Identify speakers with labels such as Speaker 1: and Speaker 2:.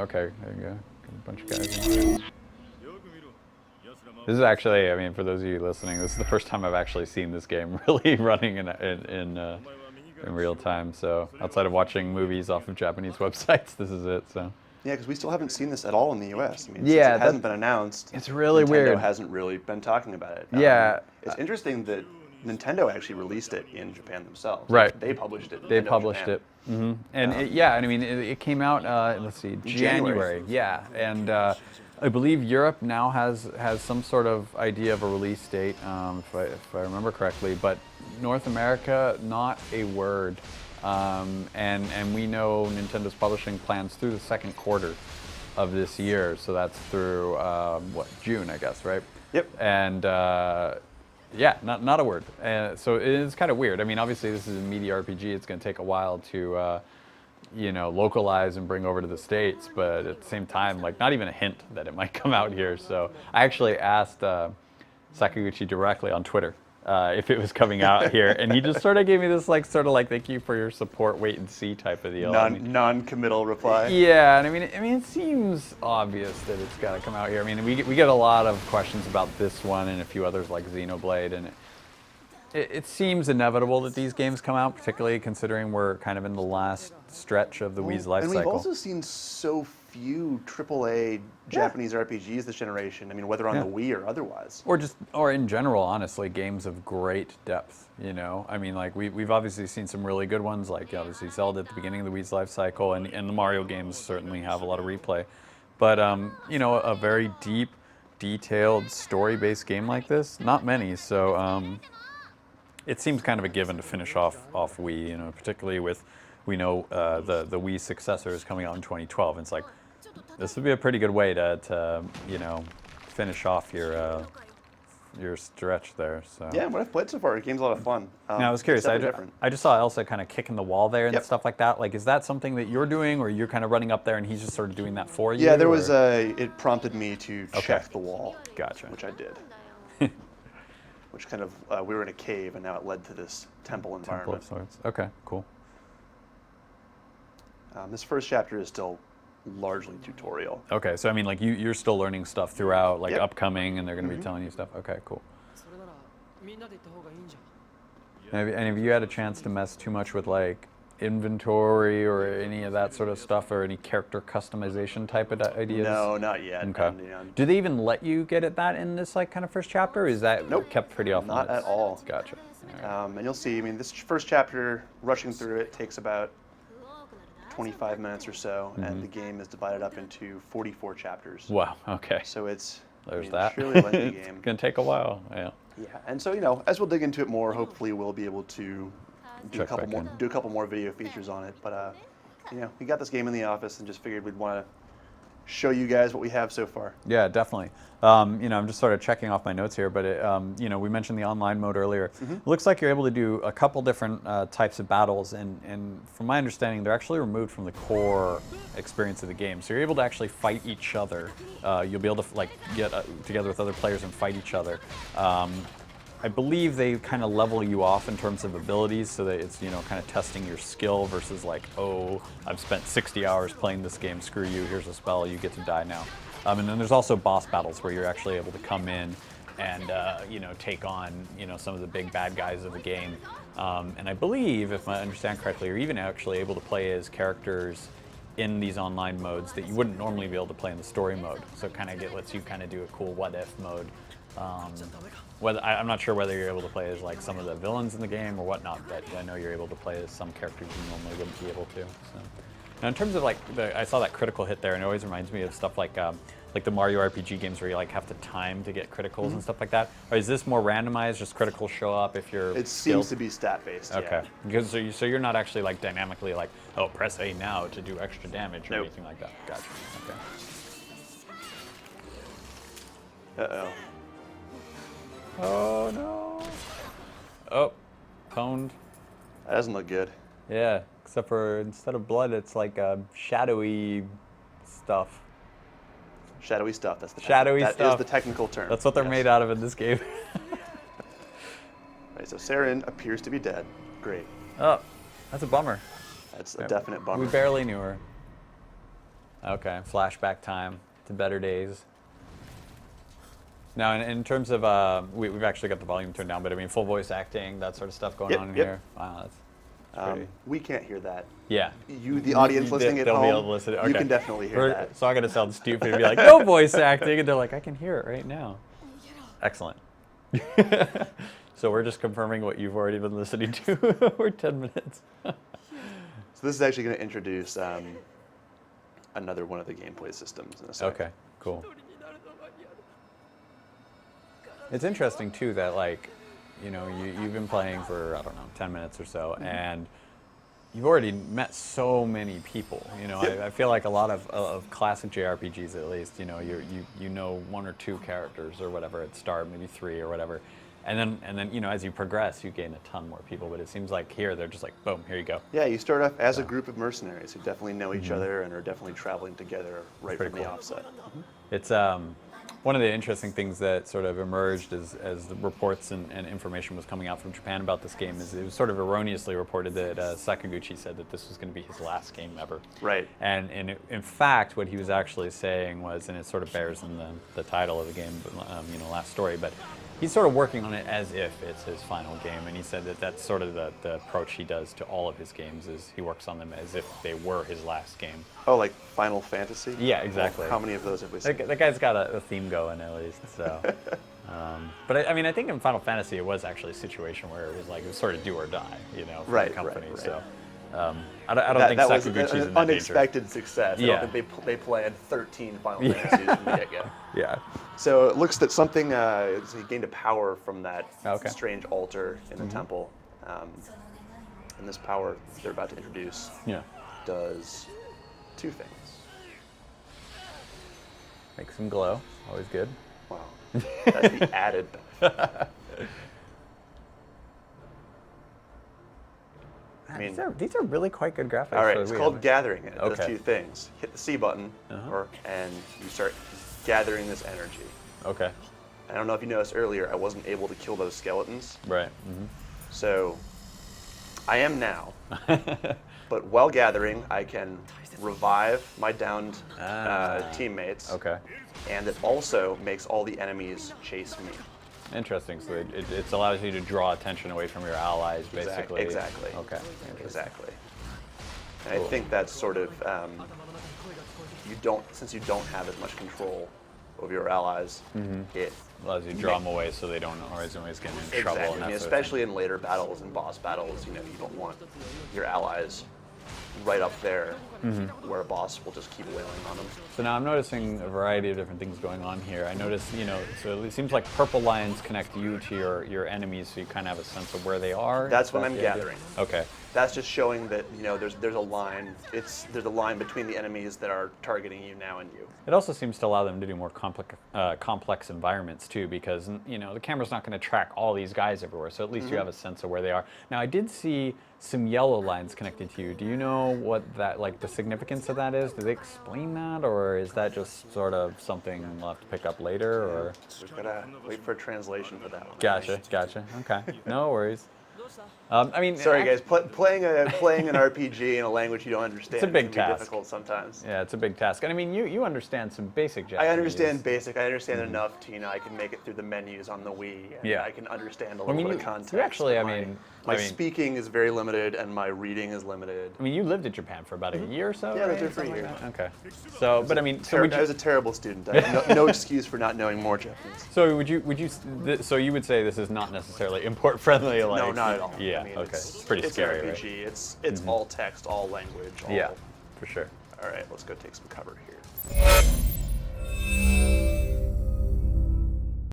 Speaker 1: Okay, there you go. Got a bunch of guys in here. This is actually, I mean, for those of you listening, this is the first time I've actually seen this game really running in real time. So outside of watching movies off of Japanese websites, this is it. So
Speaker 2: Yeah, because we still haven't seen this at all in the U.S. I mean,
Speaker 1: yeah,
Speaker 2: since it hasn't been announced.
Speaker 1: It's really
Speaker 2: Nintendo
Speaker 1: weird.
Speaker 2: hasn't really been talking about it.
Speaker 1: Yeah.
Speaker 2: It's interesting that Nintendo actually released it in Japan themselves.
Speaker 1: Right.
Speaker 2: They published it.
Speaker 1: They
Speaker 2: Nintendo
Speaker 1: published
Speaker 2: Japan.
Speaker 1: it. Mm-hmm. And yeah, and I mean, it came out, let's see, January. Yeah, and I believe Europe now has some sort of idea of a release date, if I remember correctly, but North America, not a word. And we know Nintendo's publishing plans through the second quarter of this year, so that's through, June, I guess, right?
Speaker 2: Yep.
Speaker 1: And yeah, not a word. So it is kind of weird. I mean, obviously this is a media RPG. It's going to take a while to, localize and bring over to the States. But at the same time, like, not even a hint that it might come out here. So I actually asked Sakaguchi directly on Twitter if it was coming out here, and he just sort of gave me this thank you for your support, wait and see type of deal.
Speaker 2: Non-committal reply.
Speaker 1: Yeah, and I mean, it seems obvious that it's got to come out here. I mean, we get a lot of questions about this one and a few others like Xenoblade, and it seems inevitable that these games come out, particularly considering we're kind of in the last stretch of the Wii's life cycle.
Speaker 2: And we've also seen so few AAA Japanese RPGs this generation. I mean, whether on the Wii or otherwise.
Speaker 1: Or in general, honestly, games of great depth, I mean, like, we've obviously seen some really good ones, like obviously Zelda at the beginning of the Wii's life cycle, and the Mario games certainly have a lot of replay. But, a very deep, detailed, story-based game like this, not many. So it seems kind of a given to finish off Wii, particularly with, we know the Wii successor is coming out in 2012. And it's like, this would be a pretty good way to finish off your stretch there. So
Speaker 2: yeah, what I've played so far, the game's a lot of fun.
Speaker 1: Now I was curious. I just saw Elsa kind of kicking the wall there and stuff like that. Like, is that something that you're doing, or you're kind of running up there and he's just sort of doing that for you?
Speaker 2: Yeah, there was it prompted me to check the wall.
Speaker 1: Gotcha.
Speaker 2: Which I did. Which kind of, we were in a cave, and now it led to this temple environment.
Speaker 1: Temple of sorts. Okay, cool.
Speaker 2: This first chapter is still largely tutorial.
Speaker 1: Okay, so I mean, like, you're still learning stuff throughout, like upcoming, and they're going to be telling you stuff. Okay, cool. And have you had a chance to mess too much with, like, inventory or any of that sort of stuff, or any character customization type of ideas?
Speaker 2: No, not yet.
Speaker 1: Okay. Do they even let you get at that in this, like, kind of first chapter? Or is that kept pretty off limits?
Speaker 2: Not at all.
Speaker 1: Gotcha. All right.
Speaker 2: And you'll see, I mean, this first chapter, rushing through it, takes about 25 minutes or so, and the game is divided up into 44 chapters.
Speaker 1: Wow, okay.
Speaker 2: So it's
Speaker 1: that.
Speaker 2: surely a lengthy game.
Speaker 1: It's going to take a while, yeah.
Speaker 2: Yeah, and so, as we'll dig into it more, hopefully we'll be able to do a couple more video features on it. But, we got this game in the office and just figured we'd want to show you guys what we have so far.
Speaker 1: Yeah, definitely. I'm just sort of checking off my notes here, but we mentioned the online mode earlier. It looks like you're able to do a couple different types of battles, and from my understanding, they're actually removed from the core experience of the game. So you're able to actually fight each other. You'll be able to get together with other players and fight each other. I believe they kind of level you off in terms of abilities, so that it's kind of testing your skill versus like, oh, I've spent 60 hours playing this game, screw you, here's a spell, you get to die now. And then there's also boss battles where you're actually able to come in and take on some of the big bad guys of the game. And I believe, if I understand correctly, you're even actually able to play as characters in these online modes that you wouldn't normally be able to play in the story mode. So it kind of lets you kind of do a cool what if mode. I'm not sure whether you're able to play as like some of the villains in the game or whatnot, but I know you're able to play as some characters you normally wouldn't be able to. So. Now, in terms of I saw that critical hit there, and it always reminds me of stuff like the Mario RPG games where you have to time to get criticals and stuff like that. Or is this more randomized? Just criticals show up if you're
Speaker 2: It seems to be stat based.
Speaker 1: Okay, because so you're not actually dynamically oh, press A now to do extra damage or anything like that. Gotcha. Okay.
Speaker 2: Uh-oh.
Speaker 1: Oh no! Oh, pwned.
Speaker 2: That doesn't look good.
Speaker 1: Yeah, except for instead of blood, it's like shadowy stuff.
Speaker 2: Shadowy stuff. That's the
Speaker 1: shadowy stuff.
Speaker 2: That is the technical term.
Speaker 1: That's what they're made out of in this game.
Speaker 2: Right. So Saren appears to be dead. Great.
Speaker 1: Oh, that's a bummer.
Speaker 2: That's a definite bummer.
Speaker 1: We barely knew her. Okay, flashback time to better days. Now, in terms of, we've actually got the volume turned down, but I mean, full voice acting, that sort of stuff going on in here. Wow, that's pretty.
Speaker 2: We can't hear that.
Speaker 1: Yeah.
Speaker 2: You, the audience listening at
Speaker 1: they'll
Speaker 2: home,
Speaker 1: be able to listen. Okay.
Speaker 2: You can definitely hear that.
Speaker 1: So I'm going to sound stupid and be like, no voice acting, and they're like, I can hear it right now. Excellent. So we're just confirming what you've already been listening to for 10 minutes.
Speaker 2: So this is actually going to introduce another one of the gameplay systems in a second.
Speaker 1: Okay, cool. It's interesting too that, like, you know, you've been playing for, I don't know, 10 minutes or so, and you've already met so many people. You know, I feel like a lot of classic JRPGs, at least, you know, you know 1 or 2 characters or whatever at start, maybe 3 or whatever, and then you know, as you progress, you gain a ton more people. But it seems like here they're just like, boom, here you go.
Speaker 2: Yeah, you start off as a group of mercenaries who definitely know each other and are definitely traveling together right from the offset.
Speaker 1: It's one of the interesting things that sort of emerged as the reports and information was coming out from Japan about this game is it was sort of erroneously reported that Sakaguchi said that this was going to be his last game ever.
Speaker 2: Right.
Speaker 1: And in fact, what he was actually saying was, and it sort of bears in the title of the game, you know, last story, but he's sort of working on it as if it's his final game, and he said that that's sort of the approach he does to all of his games, is he works on them as if they were his last game.
Speaker 2: Oh, like Final Fantasy?
Speaker 1: Yeah, exactly.
Speaker 2: Well, how many of those have we seen?
Speaker 1: That guy's got a theme going, at least, so. But I mean, I think in Final Fantasy it was actually a situation where it was like, it was sort of do or die, you know, for the company,
Speaker 2: right.
Speaker 1: So. I don't think Sakaguchi's in that danger.
Speaker 2: Unexpected success. I don't think they planned 13 Final Fantasies from the get-go.
Speaker 1: Yeah.
Speaker 2: So it looks that something, he gained a power from that strange altar in the temple. And this power they're about to introduce does 2 things.
Speaker 1: Makes him glow, always good.
Speaker 2: Wow, that's the added benefit. I mean,
Speaker 1: these are really quite good graphics.
Speaker 2: All right, it's called gathering it. It does
Speaker 1: Okay.
Speaker 2: 2 things. Hit the C button, and you start gathering this energy.
Speaker 1: Okay.
Speaker 2: I don't know if you noticed earlier, I wasn't able to kill those skeletons.
Speaker 1: Right.
Speaker 2: So I am now. But while gathering, I can revive my downed teammates.
Speaker 1: Okay.
Speaker 2: And it also makes all the enemies chase me.
Speaker 1: Interesting. So it allows you to draw attention away from your allies, basically.
Speaker 2: Exactly.
Speaker 1: Okay.
Speaker 2: Exactly. And I think that's sort of since you don't have as much control over your allies, it
Speaker 1: allows you to draw them away so they don't always get in trouble.
Speaker 2: Exactly.
Speaker 1: And
Speaker 2: I mean, especially in later battles and boss battles, you know, you don't want your allies right up there where a boss will just keep wailing on them.
Speaker 1: So now I'm noticing a variety of different things going on here. I notice, you know, so it seems like purple lines connect you to your enemies, so you kind of have a sense of where they are.
Speaker 2: That's what I'm gathering.
Speaker 1: Okay.
Speaker 2: That's just showing that, you know, there's a line. There's a line between the enemies that are targeting you now and you.
Speaker 1: It also seems to allow them to do more complex environments too, because, you know, the camera's not going to track all these guys everywhere, so at least you have a sense of where they are. Now, I did see some yellow lines connected to you. Do you know what that, like, the significance of that is? Do they explain that, or is that just sort of something we'll have to pick up later, or?
Speaker 2: We've got to wait for a translation for that one.
Speaker 1: Gotcha. Okay. No worries. I mean,
Speaker 2: sorry guys, playing an RPG in a language you don't understand.
Speaker 1: It's a big
Speaker 2: can
Speaker 1: task.
Speaker 2: Be difficult sometimes.
Speaker 1: Yeah, it's a big task. And I mean, you understand some basic Japanese.
Speaker 2: I understand basic. I understand enough to, you know, I can make it through the menus on the Wii. And I can understand a little bit of context.
Speaker 1: You actually,
Speaker 2: my speaking is very limited and my reading is limited.
Speaker 1: I mean, you lived in Japan for about a year or so.
Speaker 2: Yeah, I lived there for a year.
Speaker 1: Okay. So, but I mean,
Speaker 2: I was a terrible student. I have no excuse for not knowing more Japanese.
Speaker 1: So so you would say this is not necessarily import friendly, like?
Speaker 2: No, not at all.
Speaker 1: Yeah.
Speaker 2: I mean,
Speaker 1: okay. It's pretty scary,
Speaker 2: an RPG. Right? It's all text, all language.
Speaker 1: Yeah, for sure.
Speaker 2: All right, let's go take some cover here.